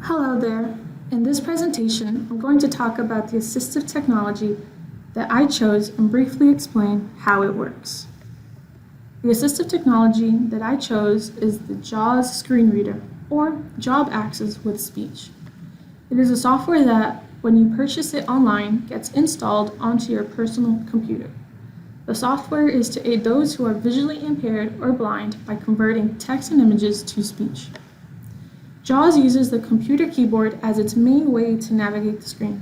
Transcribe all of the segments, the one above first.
Hello there. In this presentation, I'm going to talk about the assistive technology that I chose and briefly explain how it works. The assistive technology that I chose is the JAWS screen reader, or Job Access with Speech. It is a software that, when you purchase it online, gets installed onto your personal computer. The software is to aid those who are visually impaired or blind by converting text and images to speech. JAWS uses the computer keyboard as its main way to navigate the screen.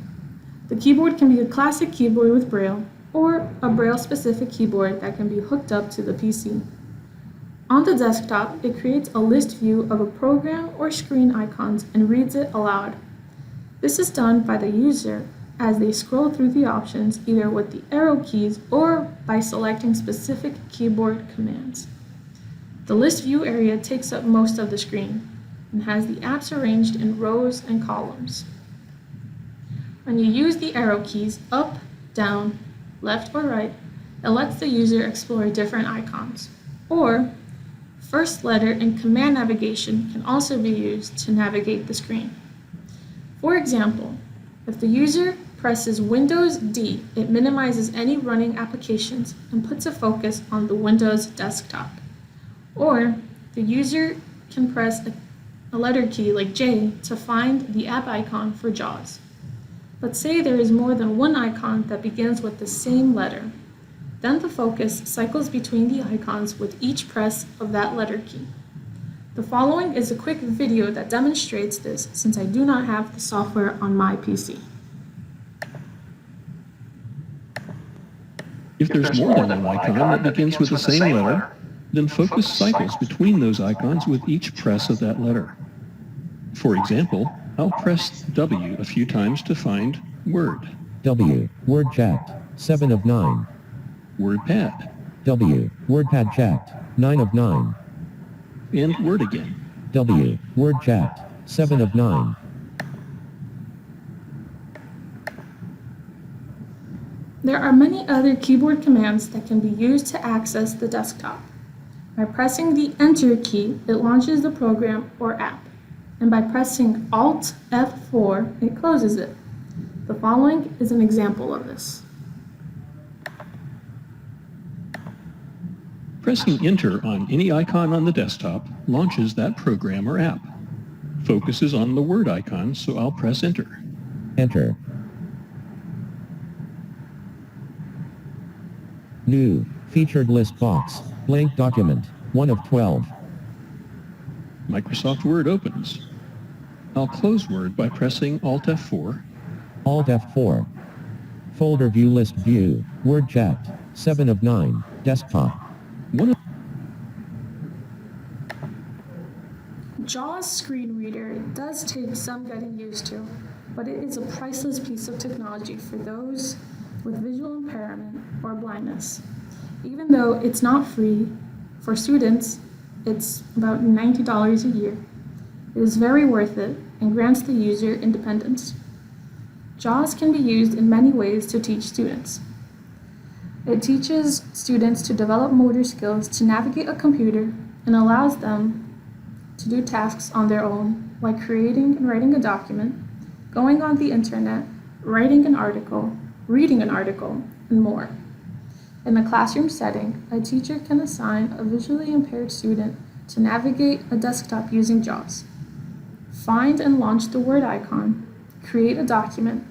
The keyboard can be a classic keyboard with Braille, or a Braille-specific keyboard that can be hooked up to the PC. On the desktop, it creates a list view of a program or screen icons and reads it aloud. This is done by the user as they scroll through the options either with the arrow keys or by selecting specific keyboard commands. The list view area takes up most of the screen and has the apps arranged in rows and columns. When you use the arrow keys up, down, left, or right, it lets the user explore different icons. Or, first letter in command navigation can also be used to navigate the screen. For example, if the user presses Windows D, it minimizes any running applications and puts a focus on the Windows desktop. Or, the user can press a letter key like J to find the app icon for JAWS. But say there is more than one icon that begins with the same letter. Then the focus cycles between the icons with each press of that letter key. The following is a quick video that demonstrates this since I do not have the software on my PC. If there's more than one icon that begins with the same letter, then focus cycles between those icons with each press of that letter. For example, I'll press W a few times to find Word, W. Word checked. 7 of 9. WordPad, W. WordPad checked. 9 of 9. and Word again. W. Word checked. 7 of 9. There are many other keyboard commands that can be used to access the desktop. By pressing the Enter key, it launches the program or app, and by pressing Alt F4, it closes it. The following is an example of this. Pressing Enter on any icon on the desktop launches that program or app. Focus is on the Word icon, so I'll press Enter. Enter. New. Featured list box. Blank document. 1 of 12. Microsoft Word opens. I'll close Word by pressing Alt F4. Alt F4. Folder view list view. Word checked. 7 of 9. Desktop. One of JAWS screen reader does take some getting used to, but it is a priceless piece of technology for those with visual impairment or blindness. Even though it's not free, for students, it's about $90 a year. It is very worth it and grants the user independence. JAWS can be used in many ways to teach students. It teaches students to develop motor skills to navigate a computer and allows them to do tasks on their own, like creating and writing a document, going on the internet, writing an article, reading an article, and more. In a classroom setting, a teacher can assign a visually impaired student to navigate a desktop using JAWS, find and launch the Word icon, create a document,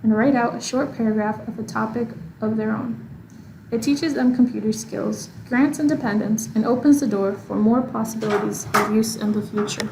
and write out a short paragraph of a topic of their own. It teaches them computer skills, grants independence, and opens the door for more possibilities of use in the future.